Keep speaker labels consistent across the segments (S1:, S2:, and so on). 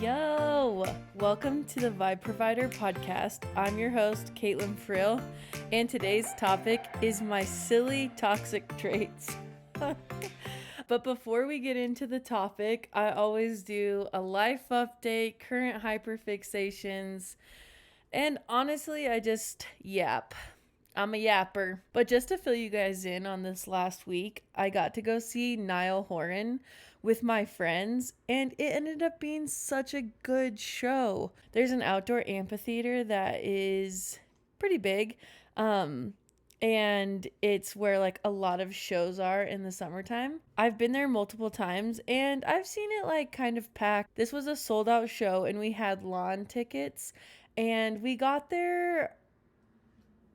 S1: Yo, welcome to the Vibe Provider podcast. I'm your host, Caitlin Friel, and today's topic is my silly toxic traits. But before we get into the topic, I always do a life update, current hyperfixations, and honestly, I just yap. I'm a yapper. But just to fill you guys in on this last week, I got to go see Niall Horan with my friends, and it ended up being such a good show. There's an outdoor amphitheater that is pretty big. And it's where like a lot of shows are in the summertime. I've been there multiple times and I've seen it like kind of packed. This was a sold out show and we had lawn tickets, and we got there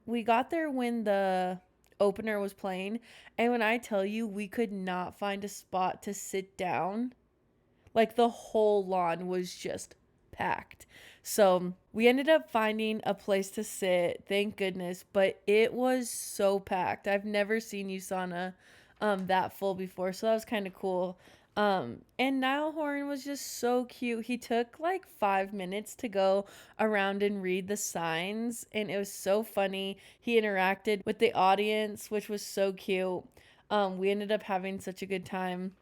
S1: when the opener was playing, and when I tell you we could not find a spot to sit down, like the whole lawn was just packed. So we ended up finding a place to sit, thank goodness, but it was so packed. I've never seen USANA that full before, so that was kind of cool. And Niall Horan was just so cute. He took like 5 minutes to go around and read the signs, and it was so funny. He interacted with the audience, which was so cute. We ended up having such a good time.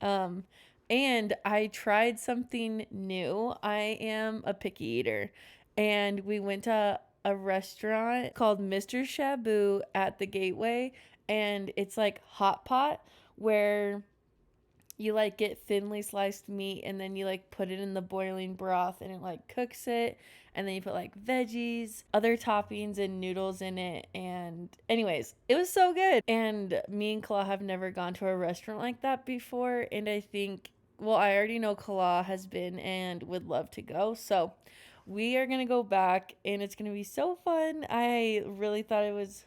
S1: And I tried something new. I am a picky eater, and we went to a restaurant called Mr. Shabu at the Gateway, and it's like hot pot where you like get thinly sliced meat and then you like put it in the boiling broth and it like cooks it, and then you put like veggies, other toppings, and noodles in it. And anyways, it was so good. And me and Kala have never gone to a restaurant like that before, and I think, well, I already know Kala has been and would love to go, so we are gonna go back and it's gonna be so fun. I really thought it was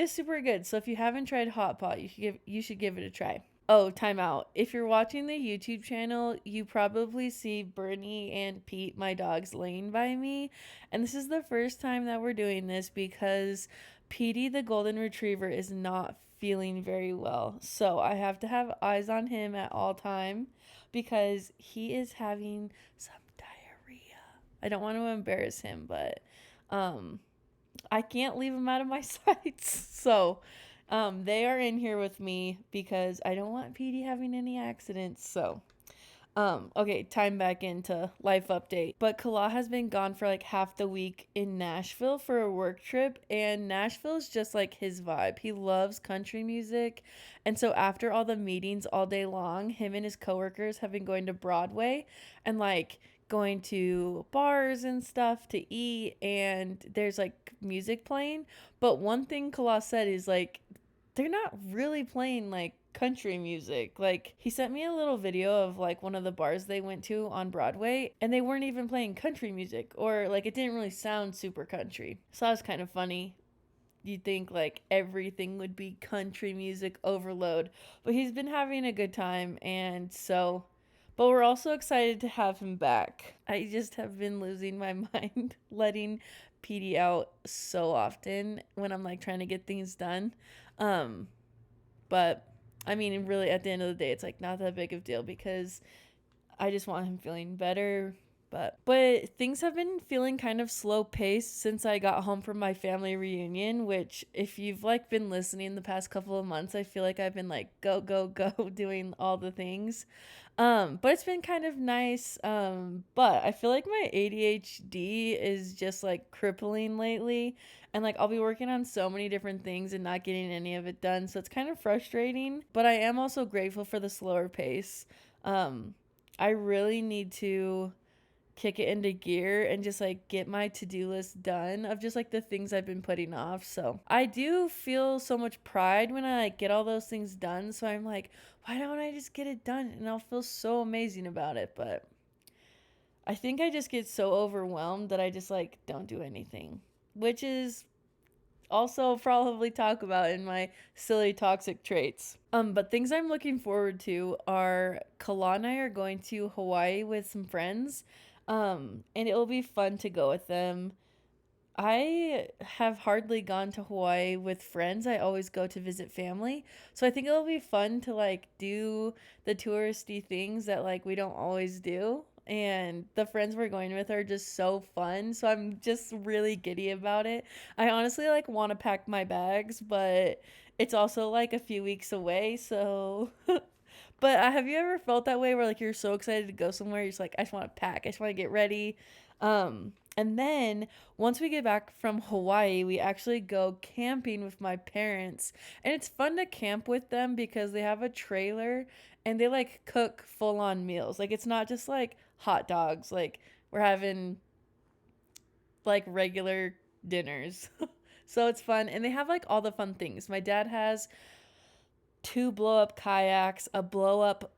S1: super good. So if you haven't tried hot pot, you should give it a try. Oh, time out. If you're watching the YouTube channel, you probably see Bernie and Pete, my dogs, laying by me. And this is the first time that we're doing this because Petey, the golden retriever, is not feeling very well. So I have to have eyes on him at all time because he is having some diarrhea. I don't want to embarrass him, but I can't leave him out of my sights. So they are in here with me because I don't want Petey having any accidents. So, okay, time back into life update. But Kala has been gone for like half the week in Nashville for a work trip, and Nashville is just like his vibe. He loves country music. And so after all the meetings all day long, him and his coworkers have been going to Broadway and like going to bars and stuff to eat, and there's like music playing. But one thing Kala said is like they're not really playing like country music. Like he sent me a little video of like one of the bars they went to on Broadway, and they weren't even playing country music, or like it didn't really sound super country. So that was kind of funny. You'd think like everything would be country music overload, but he's been having a good time, and so, but we're also excited to have him back. I just have been losing my mind letting Petey out so often when I'm like trying to get things done. But I mean, really at the end of the day, it's like not that big of a deal because I just want him feeling better. But things have been feeling kind of slow paced since I got home from my family reunion, which if you've like been listening the past couple of months, I feel like I've been like go doing all the things. But it's been kind of nice. But I feel like my ADHD is just like crippling lately, and like I'll be working on so many different things and not getting any of it done. So it's kind of frustrating, but I am also grateful for the slower pace. I really need to kick it into gear and just like get my to-do list done of just like the things I've been putting off. So I do feel so much pride when I like get all those things done. So I'm like, why don't I just get it done? And I'll feel so amazing about it. But I think I just get so overwhelmed that I just like don't do anything, which is also probably talk about in my silly toxic traits. But things I'm looking forward to are Kala and I are going to Hawaii with some friends. And it will be fun to go with them. I have hardly gone to Hawaii with friends. I always go to visit family. So I think it'll be fun to like do the touristy things that like we don't always do. and the friends we're going with are just so fun. So I'm just really giddy about it. I honestly like want to pack my bags, but it's also like a few weeks away. So, but have you ever felt that way where like you're so excited to go somewhere, you're just like, I just want to pack, I just want to get ready. And then once we get back from Hawaii, we actually go camping with my parents. And it's fun to camp with them because they have a trailer and they like cook full on meals. Like it's not just like hot dogs. Like we're having like regular dinners. So it's fun and they have like all the fun things. My dad has two blow up kayaks, a blow up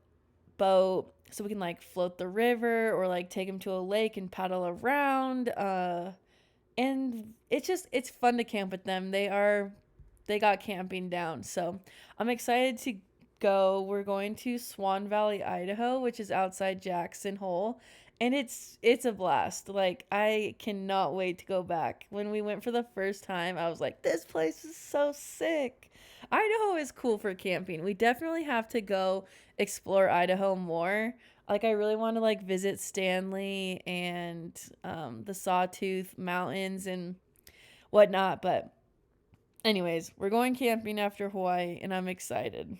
S1: boat, so we can like float the river or like take him to a lake and paddle around. And it's fun to camp with them. They got camping down. So I'm excited to go. We're going to Swan Valley, Idaho, which is outside Jackson Hole. And it's a blast. Like I cannot wait to go back. When we went for the first time, I was like, this place is so sick. Idaho is cool for camping. We definitely have to go explore Idaho more. Like I really want to like visit Stanley and the Sawtooth Mountains and whatnot. But anyways, we're going camping after Hawaii, and I'm excited.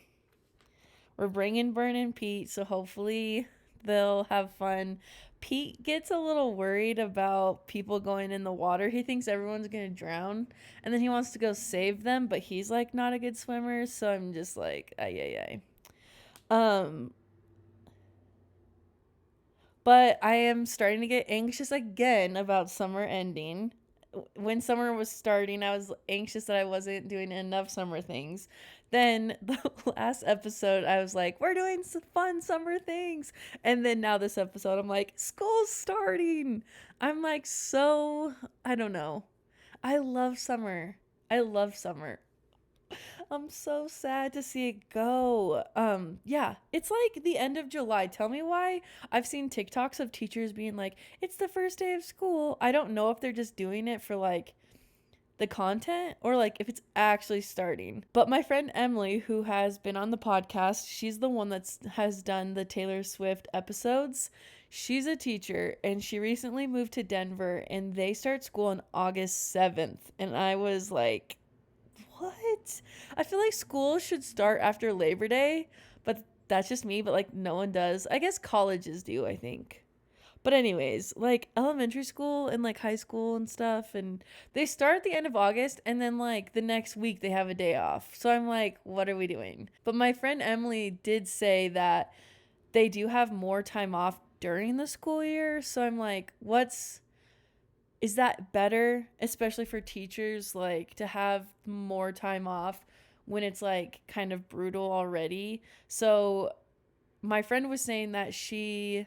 S1: We're bringing Bern and Pete, so hopefully they'll have fun. Pete gets a little worried about people going in the water. He thinks everyone's gonna drown, and then he wants to go save them, but he's like not a good swimmer, so I'm just like, ay, ay, ay. But I am starting to get anxious again about summer ending. When summer was starting, I was anxious that I wasn't doing enough summer things. Then the last episode, I was like, we're doing some fun summer things. And then now this episode, I'm like, school's starting. I'm like, so, I don't know. I love summer. I love summer. I'm so sad to see it go. Yeah, it's like the end of July. Tell me why. I've seen TikToks of teachers being like, it's the first day of school. I don't know if they're just doing it for like the content or like if it's actually starting. But my friend Emily, who has been on the podcast, she's the one that has done the Taylor Swift episodes. She's a teacher and she recently moved to Denver and they start school on August 7th. And I was like, what? I feel like school should start after Labor Day, but that's just me, but like no one does. I guess colleges do, I think. But anyways, like elementary school and like high school and stuff, and they start at the end of August and then like the next week they have a day off. So I'm like, what are we doing? But my friend Emily did say that they do have more time off during the school year. So I'm like, is that better, especially for teachers, like to have more time off when it's like kind of brutal already? So my friend was saying that she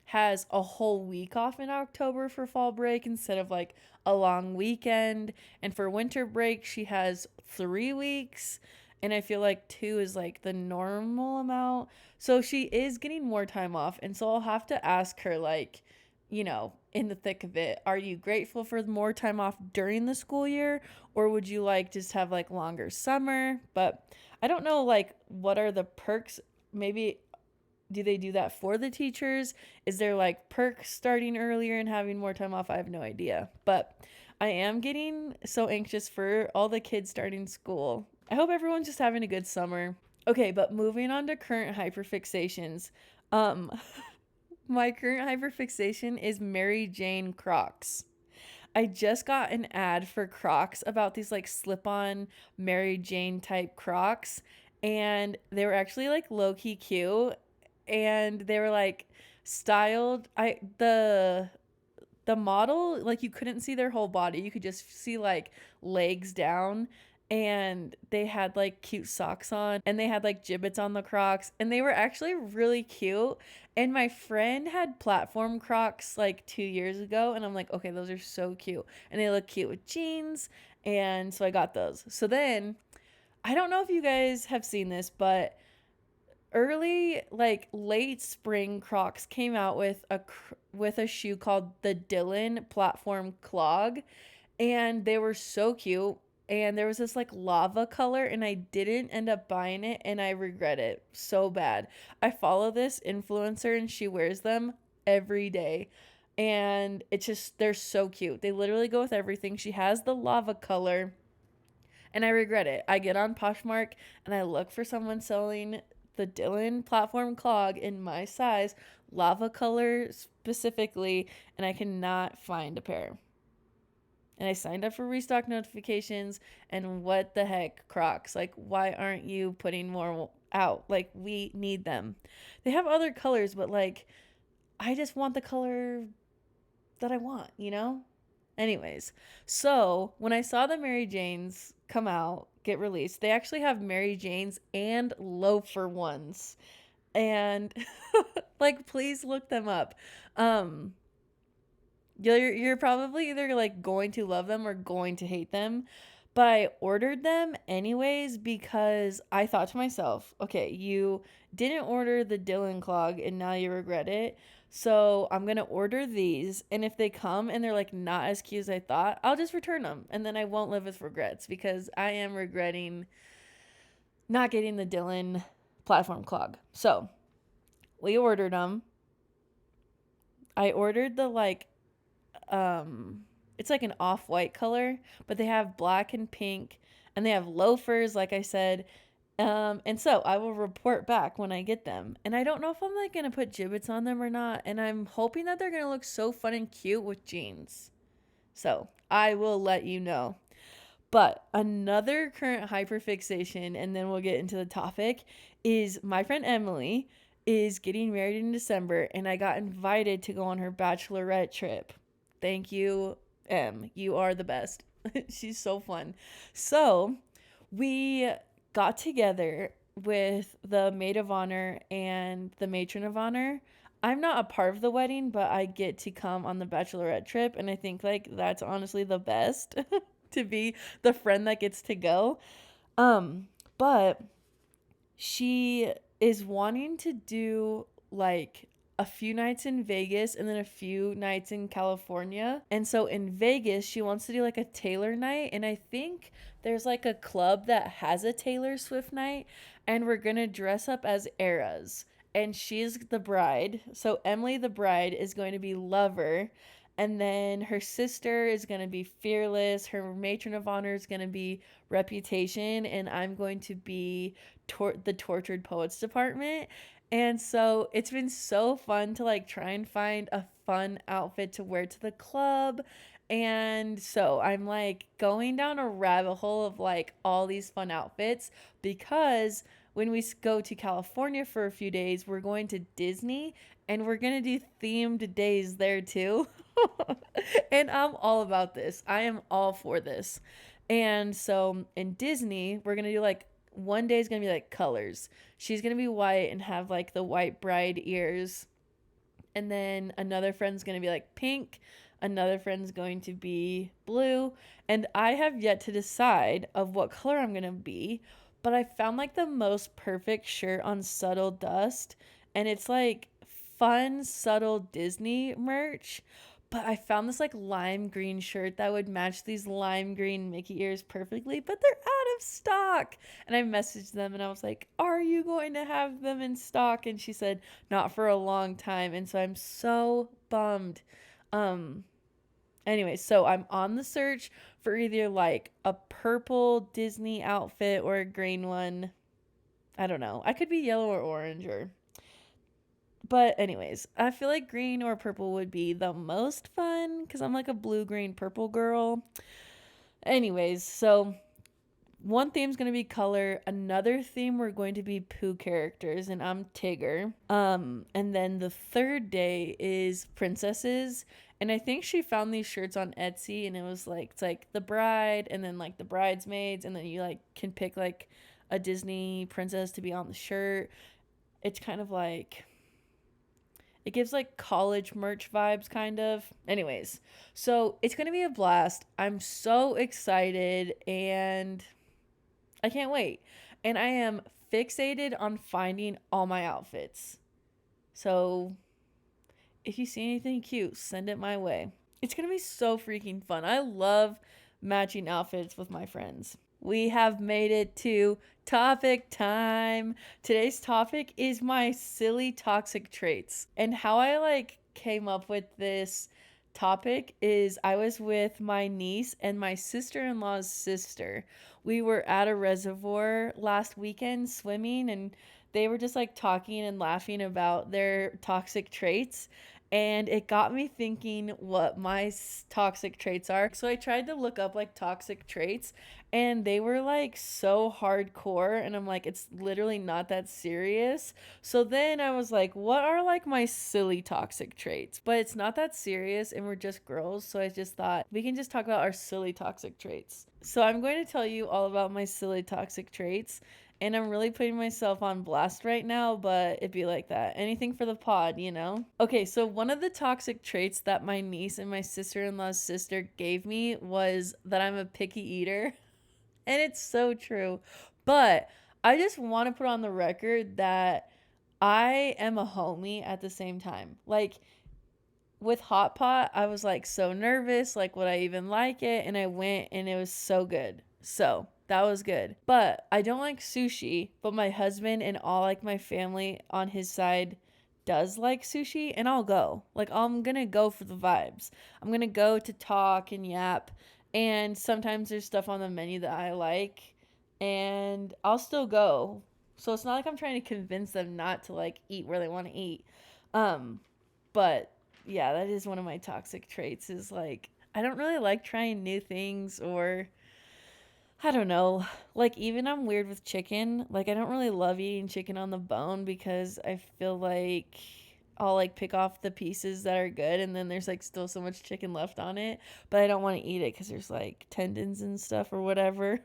S1: has a whole week off in October for fall break instead of like a long weekend. And for winter break, she has 3 weeks. And I feel like 2 is like the normal amount. So she is getting more time off. And so I'll have to ask her, like, in the thick of it, are you grateful for more time off during the school year? Or would you like just have like longer summer? But I don't know, like, what are the perks? Maybe do they do that for the teachers? Is there like perks starting earlier and having more time off? I have no idea. But I am getting so anxious for all the kids starting school. I hope everyone's just having a good summer. Okay, but moving on to current hyperfixations. Um, my current hyperfixation is Mary Jane Crocs. I just got an ad for Crocs about these like slip-on Mary Jane type Crocs, and they were actually like low-key cute, and they were like styled. The model, like you couldn't see their whole body, you could just see like legs down, and they had like cute socks on and they had like gibbets on the Crocs, and they were actually really cute. And my friend had platform Crocs like 2 years ago, and I'm like, okay, those are so cute and they look cute with jeans, and so I got those. So then I don't know if you guys have seen this, but early, like late spring, Crocs came out with a shoe called the Dylan platform clog, and they were so cute. And there was this like lava color, and I didn't end up buying it, and I regret it so bad. I follow this influencer and she wears them every day. And it's just, they're so cute. They literally go with everything. She has the lava color, and I regret it. I get on Poshmark and I look for someone selling the Dylan platform clog in my size, lava color specifically, and I cannot find a pair. And I signed up for restock notifications, and what the heck, Crocs? Like, why aren't you putting more out? Like, we need them. They have other colors, but like, I just want the color that I want, you know? Anyways, so when I saw the Mary Janes come out, get released, they actually have Mary Janes and loafer ones. And like, please look them up. Um, you're probably either like going to love them or going to hate them. But I ordered them anyways because I thought to myself, okay, you didn't order the Dylan clog and now you regret it. So I'm going to order these. And if they come and they're like not as cute as I thought, I'll just return them. And then I won't live with regrets because I am regretting not getting the Dylan platform clog. So we ordered them. I ordered the it's like an off-white color, but they have black and pink, and they have loafers, like I said. And so I will report back when I get them. And I don't know if I'm like gonna put gibbets on them or not, and I'm hoping that they're gonna look so fun and cute with jeans. So I will let you know. But another current hyperfixation, and then we'll get into the topic, is my friend Emily is getting married in December, and I got invited to go on her bachelorette trip. Thank you, Em. You are the best. She's so fun. So we got together with the maid of honor and the matron of honor. I'm not a part of the wedding, but I get to come on the bachelorette trip, and I think like that's honestly the best to be the friend that gets to go. But she is wanting to do like a few nights in Vegas and then a few nights in California. And so in Vegas, she wants to do like a Taylor night. And I think there's like a club that has a Taylor Swift night. And we're going to dress up as Eras. And she's the bride. So Emily, the bride, is going to be Lover. And then her sister is going to be Fearless. Her matron of honor is going to be Reputation. And I'm going to be the Tortured Poets department. And so it's been so fun to like try and find a fun outfit to wear to the club. And so I'm like going down a rabbit hole of like all these fun outfits because when we go to California for a few days, we're going to Disney and we're going to do themed days there too. And I'm all about this. I am all for this. And so in Disney, we're going to do like one day is going to be like colors. She's going to be white and have like the white bride ears. And then another friend's going to be like pink. Another friend's going to be blue. And I have yet to decide of what color I'm going to be. But I found like the most perfect shirt on Subtle Dust. And it's like fun, subtle Disney merch. But I found this like lime green shirt that would match these lime green Mickey ears perfectly, but they're out of stock. And I messaged them and I was like, are you going to have them in stock? And she said, not for a long time. And so I'm so bummed. Anyway, so I'm on the search for either like a purple Disney outfit or a green one. I don't know. I could be yellow or orange or... But anyways, I feel like green or purple would be the most fun because I'm like a blue, green, purple girl. Anyways, so one theme's going to be color. Another theme we're going to be Pooh characters, and I'm Tigger. And then the third day is princesses. And I think she found these shirts on Etsy, and it was like, it's like the bride and then like the bridesmaids, and then you like can pick like a Disney princess to be on the shirt. It's kind of like... It gives like college merch vibes, kind of. Anyways, so it's going to be a blast. I'm so excited and I can't wait. And I am fixated on finding all my outfits. So if you see anything cute, send it my way. It's going to be so freaking fun. I love matching outfits with my friends. We have made it to topic time. Today's topic is my silly toxic traits and how I like came up with this topic is I was with my niece and my sister-in-law's sister. We were at a reservoir last weekend swimming, and they were just like talking and laughing about their toxic traits. And it got me thinking what my toxic traits are. So I tried to look up like toxic traits, and they were like so hardcore. And I'm like, it's literally not that serious. So then I was like, what are like my silly toxic traits? But it's not that serious, and we're just girls. So I just thought we can just talk about our silly toxic traits. So I'm going to tell you all about my silly toxic traits. And I'm really putting myself on blast right now, but it'd be like that. Anything for the pod, you know? Okay, so one of the toxic traits that my niece and my sister in law's sister gave me was that I'm a picky eater. And it's so true. But I just want to put on the record that I am a homie at the same time. Like with Hot Pot, I was like so nervous, like would I even like it? And I went and it was so good. So that was good. But I don't like sushi, but my husband and all like my family on his side does like sushi, and I'll go. Like I'm gonna go for the vibes. I'm gonna go to talk and yap. And sometimes there's stuff on the menu that I like, and I'll still go. So it's not like I'm trying to convince them not to like eat where they want to eat. Um, but yeah, that is one of my toxic traits is like I don't really like trying new things, or I don't know. Like even I'm weird with chicken. Like I don't really love eating chicken on the bone because I feel like I'll like pick off the pieces that are good, and then there's like still so much chicken left on it, but I don't want to eat it cuz there's like tendons and stuff or whatever.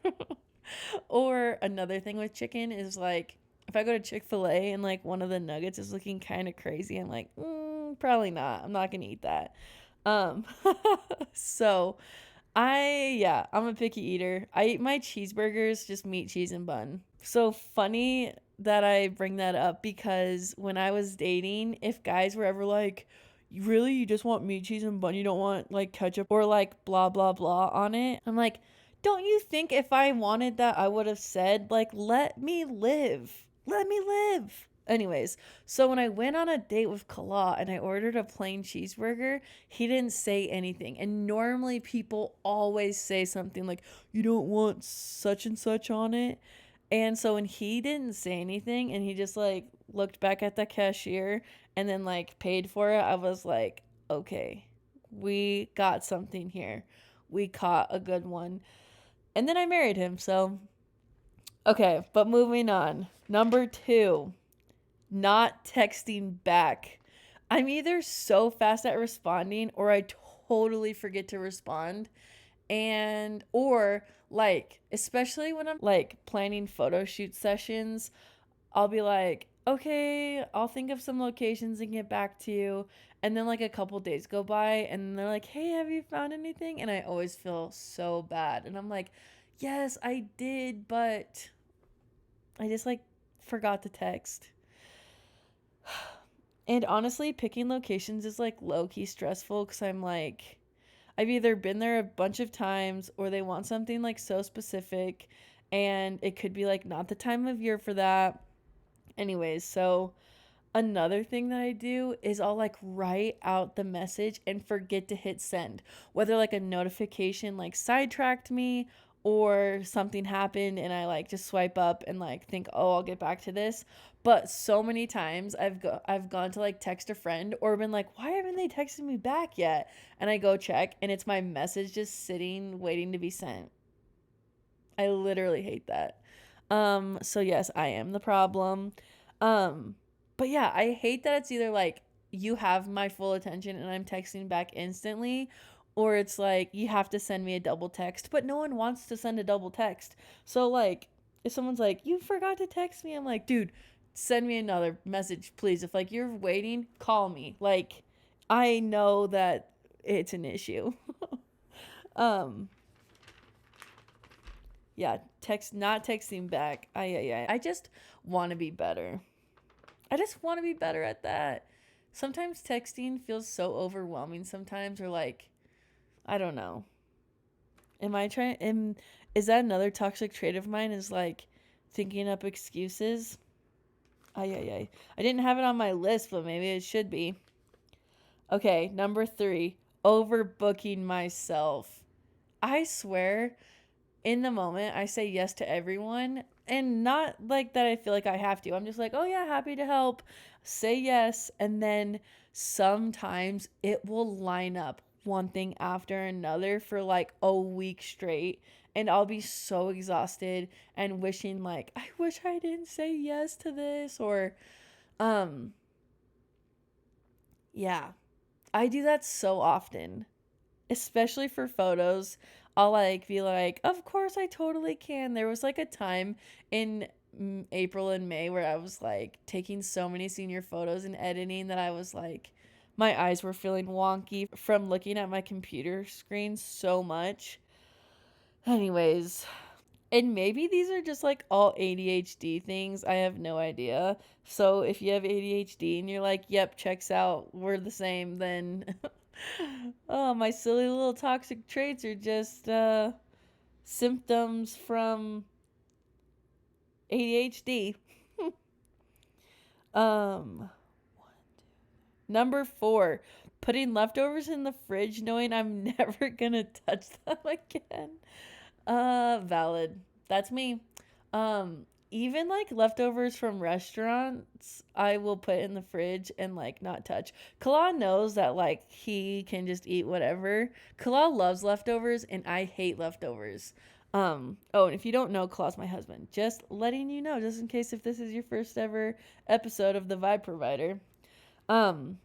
S1: Or another thing with chicken is like if I go to Chick-fil-A and like one of the nuggets is looking kind of crazy, I'm like, probably not. I'm not going to eat that. Um so I'm a picky eater. I eat my cheeseburgers, just meat, cheese, and bun. So funny that I bring that up because when I was dating, if guys were ever like, really, you just want meat, cheese, and bun, you don't want like ketchup or like blah, blah, blah on it, I'm like, don't you think if I wanted that, I would have said, like, let me live? Let me live. Anyways, so when I went on a date with Kala and I ordered a plain cheeseburger, he didn't say anything. And normally people always say something like, you don't want such and such on it. And so when he didn't say anything and he just like looked back at the cashier and then like paid for it, I was like, okay, we got something here. We caught a good one. And then I married him. So, okay, but moving on. Number 2, not texting back. I'm either so fast at responding or I totally forget to respond. And, or like, especially when I'm like planning photo shoot sessions, I'll be like, okay, I'll think of some locations and get back to you. And then like a couple days go by and they're like, hey, have you found anything? And I always feel so bad. And I'm like, yes, I did, but I just like forgot to text. And honestly, picking locations is like low key stressful because I'm like, I've either been there a bunch of times or they want something like so specific and it could be like not the time of year for that. Anyways, so another thing that I do is I'll like write out the message and forget to hit send. Whether like a notification like sidetracked me or something happened and I like just swipe up and like think, "Oh, I'll get back to this." But so many times I've gone to like text a friend or been like, "Why haven't they texted me back yet?" And I go check and it's my message just sitting waiting to be sent. I literally hate that. So yes, I am the problem. Um, but yeah, I hate that it's either like you have my full attention and I'm texting back instantly, or it's like you have to send me a double text, but no one wants to send a double text. So like if someone's like, "You forgot to text me," I'm like, "Dude, send me another message, please. If like you're waiting, call me." Like I know that it's an issue. um yeah, not texting back. I just want to be better. I just want to be better at that. Sometimes texting feels so overwhelming sometimes, or like, I don't know. Is that another toxic trait of mine is like thinking up excuses? I didn't have it on my list, but maybe it should be. Okay, number 3, overbooking myself. I swear, in the moment, I say yes to everyone, and not like that I feel like I have to. I'm just like, oh yeah, happy to help. Say yes, and then sometimes it will line up one thing after another for like a week straight, and I'll be so exhausted and wishing like I wish I didn't say yes to this or um yeah. I do that so often, especially for photos. I'll like be like, of course I totally can. There was like a time in April and May where I was like taking so many senior photos and editing that I was like, my eyes were feeling wonky from looking at my computer screen so much. Anyways, and maybe these are just like all ADHD things. I have no idea. So if you have ADHD and you're like, yep, checks out, we're the same, then oh, my silly little toxic traits are just symptoms from ADHD. um Number 4, putting leftovers in the fridge knowing I'm never gonna touch them again. Valid. That's me. Even like leftovers from restaurants, I will put in the fridge and like not touch. Kala knows that like he can just eat whatever. Kala loves leftovers and I hate leftovers. Oh, and if you don't know, Kala's my husband. Just letting you know, just in case if this is your first ever episode of the Vibe Provider. Um,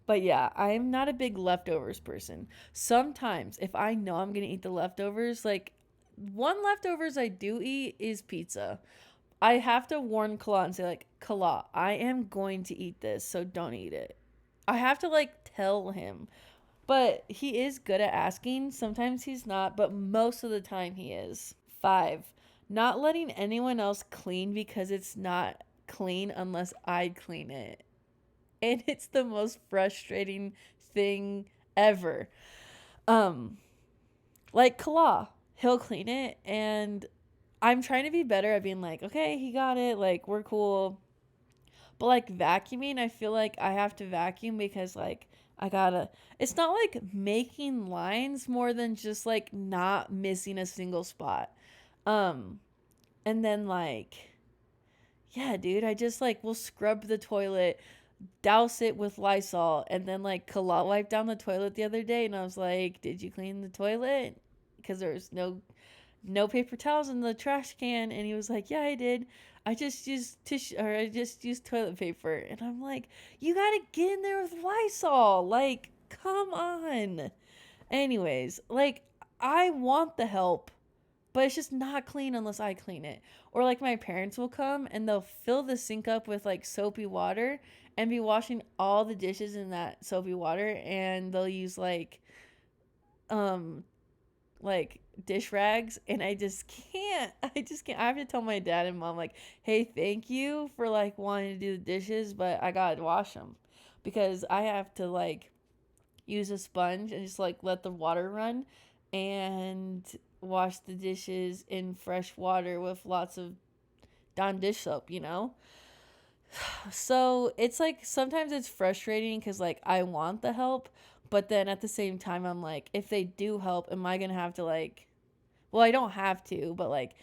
S1: but yeah, I'm not a big leftovers person. Sometimes if I know I'm gonna eat the leftovers, like one leftovers I do eat is pizza. I have to warn Kala and say like, Kala, I am going to eat this, so don't eat it. I have to like tell him. But he is good at asking. Sometimes he's not, but most of the time he is. 5, not letting anyone else clean because it's not clean unless I clean it. And it's the most frustrating thing ever. Um, like Kala, he'll clean it, and I'm trying to be better at being like, okay, he got it, like we're cool. But like vacuuming, I feel like I have to vacuum because like I gotta. It's not like making lines more than just like not missing a single spot. Um, and then like, yeah, dude, I just like will scrub the toilet, douse it with Lysol, and then like Kala wiped down the toilet the other day, and I was like, "Did you clean the toilet?" Because there's no paper towels in the trash can, and he was like, "Yeah, I did. I just used tissue, or I just used toilet paper." And I'm like, "You gotta get in there with Lysol, like, come on." Anyways, like, I want the help, but it's just not clean unless I clean it. Or like my parents will come and they'll fill the sink up with like soapy water and be washing all the dishes in that soapy water, and they'll use um like dish rags, and I have to tell my dad and mom like, "Hey, thank you for like wanting to do the dishes, but I got to wash them." Because I have to like use a sponge and just like let the water run and wash the dishes in fresh water with lots of Dawn dish soap. So it's like sometimes it's frustrating because like I want the help, but then at the same time I'm like, if they do help, am I gonna have to like, well, I don't have to, but like,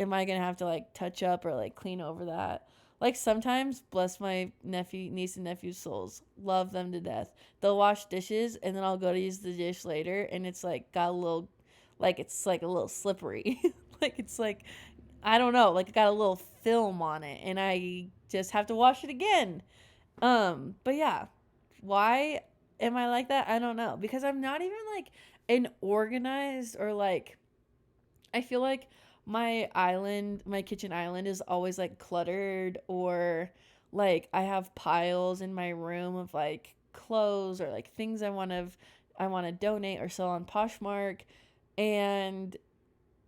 S1: am I gonna have to like touch up or like clean over that? Like sometimes, bless my niece and nephew's souls, love them to death. They'll wash dishes and then I'll go to use the dish later, and it's like got a little, like it's like a little slippery, like it's like I don't know, like it got a little film on it, and I just have to wash it again. But yeah, why am I like that? I don't know, because I'm not even like an organized or like I feel like my kitchen island is always like cluttered, or like I have piles in my room of like clothes or like things I want to donate or sell on Poshmark, and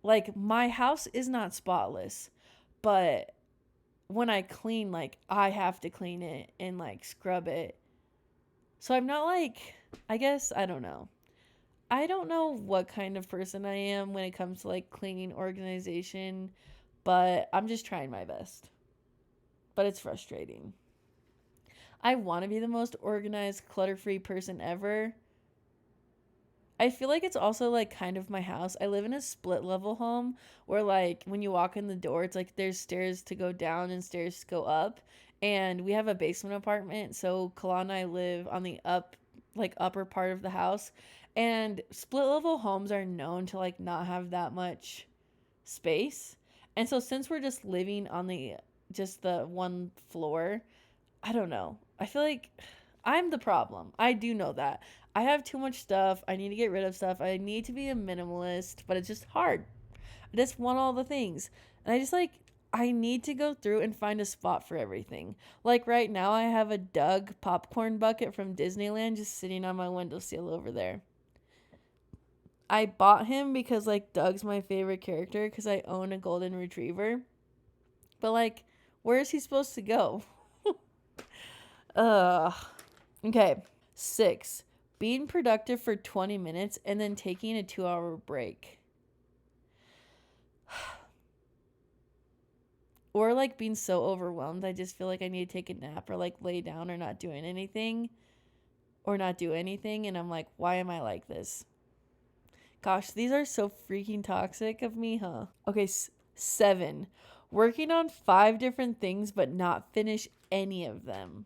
S1: like my house is not spotless, but when I clean, like I have to clean it and like scrub it. So I'm not like, I guess I don't know. I don't know what kind of person I am when it comes to like cleaning organization, but I'm just trying my best. But it's frustrating. I want to be the most organized, clutter-free person ever. I feel like it's also like kind of my house. I live in a split level home where like when you walk in the door, it's like there's stairs to go down and stairs to go up. And we have a basement apartment, so Kala and I live on the upper part of the house. And split level homes are known to like not have that much space. And so since we're just living on the one floor, I don't know. I feel like I'm the problem. I do know that. I have too much stuff. I need to get rid of stuff. I need to be a minimalist, but it's just hard. I just want all the things. And I just like, I need to go through and find a spot for everything. Like right now, I have a Doug popcorn bucket from Disneyland just sitting on my windowsill over there. I bought him because like Doug's my favorite character because I own a golden retriever. But like, where is he supposed to go? Ugh. Okay. 6. Being productive for 20 minutes and then taking a 2-hour break. Or like being so overwhelmed, I just feel like I need to take a nap or like lay down or not doing anything or not do anything. And I'm like, why am I like this? Gosh, these are so freaking toxic of me, huh? Okay, 7. Working on 5 different things but not finish any of them.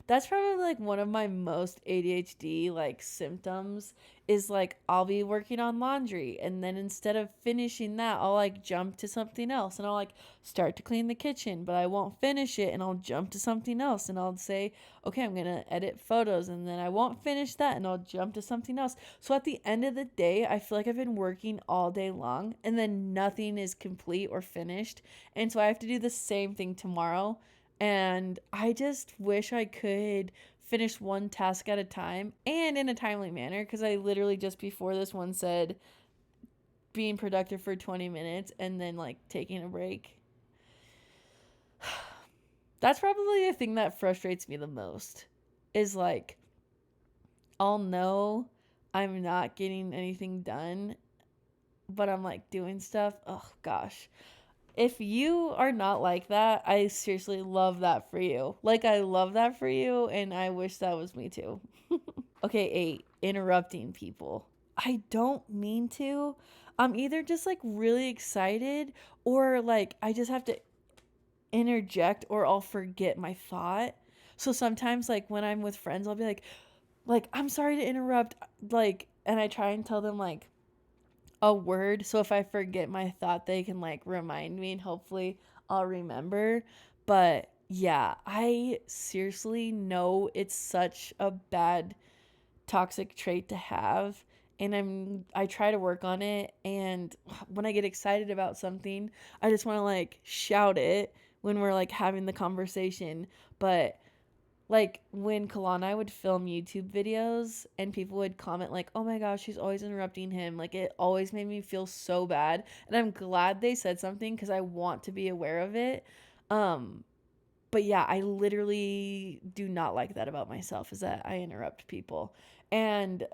S1: That's probably like one of my most ADHD like symptoms is like I'll be working on laundry and then instead of finishing that I'll like jump to something else and I'll like start to clean the kitchen but I won't finish it and I'll jump to something else and I'll say okay, I'm going to edit photos and then I won't finish that and I'll jump to something else. So at the end of the day, I feel like I've been working all day long and then nothing is complete or finished. And so I have to do the same thing tomorrow. And I just wish I could finish one task at a time and in a timely manner because I literally just before this one said being productive for 20 minutes and then like taking a break. That's probably the thing that frustrates me the most is like I'll know I'm not getting anything done, but I'm like doing stuff. Oh gosh. If you are not like that, I seriously love that for you. Like, I love that for you, and I wish that was me too. Okay, 8. Interrupting people. I don't mean to. I'm either just like really excited or like I just have to interject or I'll forget my thought. So sometimes, like, when I'm with friends, I'll be like, I'm sorry to interrupt. Like, and I try and tell them, like, a word so if I forget my thought they can like remind me and hopefully I'll remember. But yeah, I seriously know it's such a bad toxic trait to have and I try to work on it and when I get excited about something I just want to like shout it when we're like having the conversation. But like when Kalana would film YouTube videos and people would comment like, "Oh my gosh, she's always interrupting him." Like it always made me feel so bad. And I'm glad they said something cuz I want to be aware of it. Um but yeah, I literally do not like that about myself is that I interrupt people. And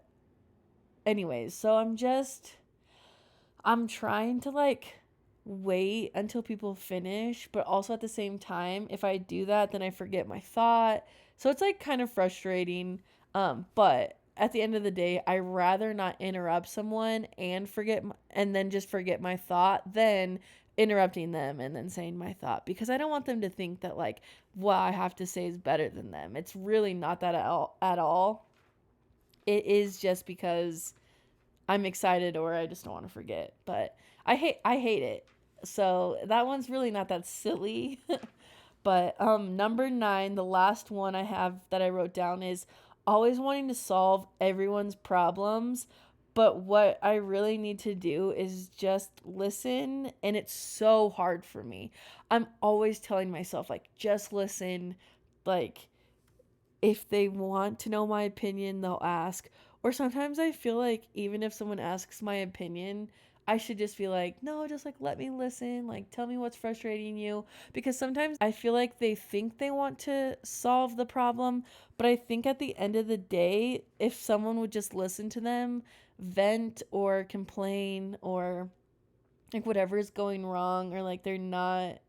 S1: anyways, so I'm trying to like wait until people finish, but also at the same time, if I do that, then I forget my thought. So it's like kind of frustrating. But at the end of the day, I rather not interrupt someone and and then just forget my thought than interrupting them and then saying my thought because I don't want them to think that like what I have to say is better than them. It's really not that at all. It is just because I'm excited or I just don't want to forget. But I hate it. So that one's really not that silly. But number 9, the last one I have that I wrote down is always wanting to solve everyone's problems. But what I really need to do is just listen. And it's so hard for me. I'm always telling myself, like, just listen. Like, if they want to know my opinion, they'll ask. Or sometimes I feel like even if someone asks my opinion, I should just be like, no, just like let me listen, like tell me what's frustrating you. Because sometimes I feel like they think they want to solve the problem, but I think at the end of the day, if someone would just listen to them, vent or complain or like whatever is going wrong or like they're not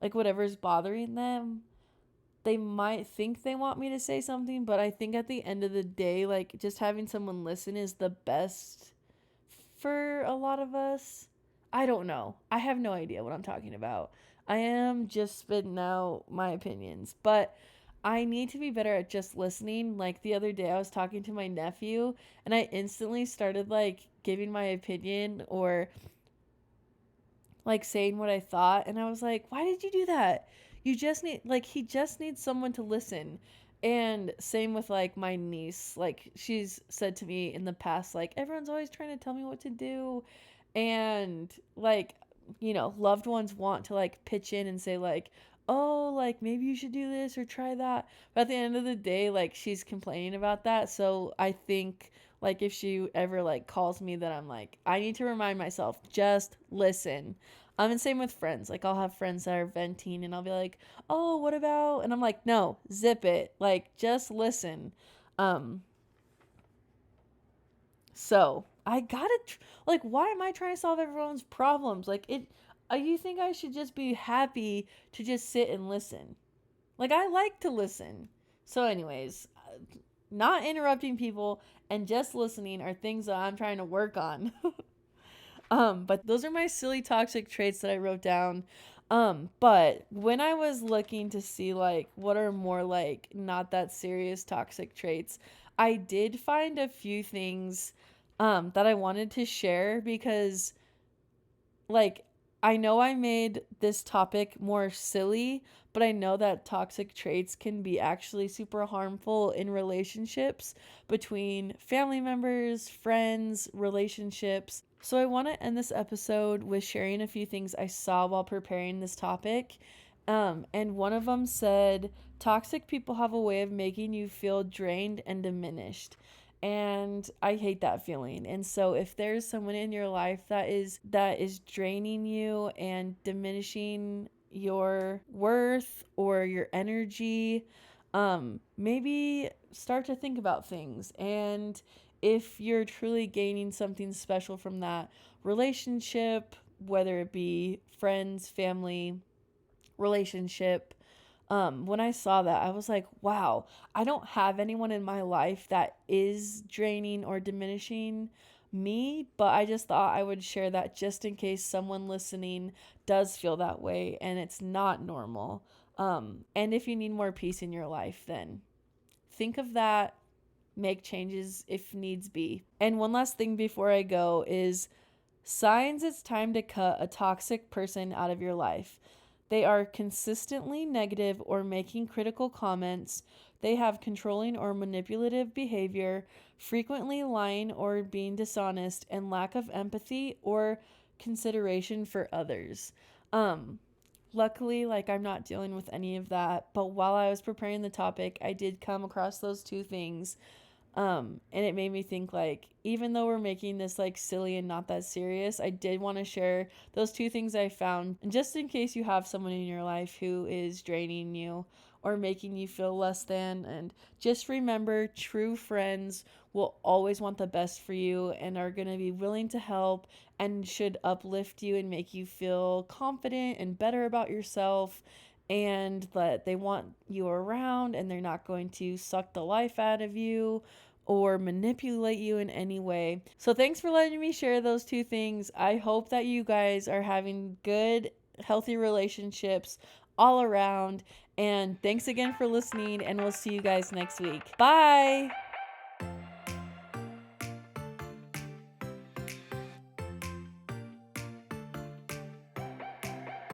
S1: like whatever's bothering them, they might think they want me to say something, but I think at the end of the day, like, just having someone listen is the best for a lot of us. I don't know. I have no idea what I'm talking about. I am just spitting out my opinions, but I need to be better at just listening. Like the other day, I was talking to my nephew and I instantly started like giving my opinion or like saying what I thought. And I was like, why did you do that? You just need, like, he just needs someone to listen. And same with like my niece. Like, she's said to me in the past, like, everyone's always trying to tell me what to do. And like, loved ones want to like pitch in and say, like, oh, like maybe you should do this or try that. But at the end of the day, like, she's complaining about that. So I think like if she ever like calls me, that I'm like, I need to remind myself, just listen. And same with friends. Like, I'll have friends that are venting and I'll be like, oh, what about? And I'm like, no, zip it. Like, just listen. Um, so I gotta, like, why am I trying to solve everyone's problems? Like, you think I should just be happy to just sit and listen? Like, I like to listen. So, anyways, not interrupting people and just listening are things that I'm trying to work on. But those are my silly toxic traits that I wrote down. But when I was looking to see like what are more like not that serious toxic traits, I did find a few things that I wanted to share because like I know I made this topic more silly, but I know that toxic traits can be actually super harmful in relationships between family members, friends, relationships. So I want to end this episode with sharing a few things I saw while preparing this topic. And one of them said, toxic people have a way of making you feel drained and diminished. And I hate that feeling. And so if there's someone in your life that is draining you and diminishing your worth or your energy, maybe start to think about things. And if you're truly gaining something special from that relationship, whether it be friends, family, relationship, when I saw that, I was like, wow, I don't have anyone in my life that is draining or diminishing me, but I just thought I would share that just in case someone listening does feel that way and it's not normal. And if you need more peace in your life, then think of that, make changes if needs be. And one last thing before I go is signs it's time to cut a toxic person out of your life. They are consistently negative or making critical comments. They have controlling or manipulative behavior, frequently lying or being dishonest, and lack of empathy or consideration for others. Luckily, like, I'm not dealing with any of that, but while I was preparing the topic, I did come across those two things. And it made me think, like, even though we're making this like silly and not that serious, I did want to share those two things I found. And just in case you have someone in your life who is draining you or making you feel less than, and just remember, true friends will always want the best for you and are going to be willing to help and should uplift you and make you feel confident and better about yourself, and that they want you around and they're not going to suck the life out of you or manipulate you in any way. So thanks for letting me share those two things. I hope that you guys are having good, healthy relationships all around. And thanks again for listening, and we'll see you guys next week. Bye!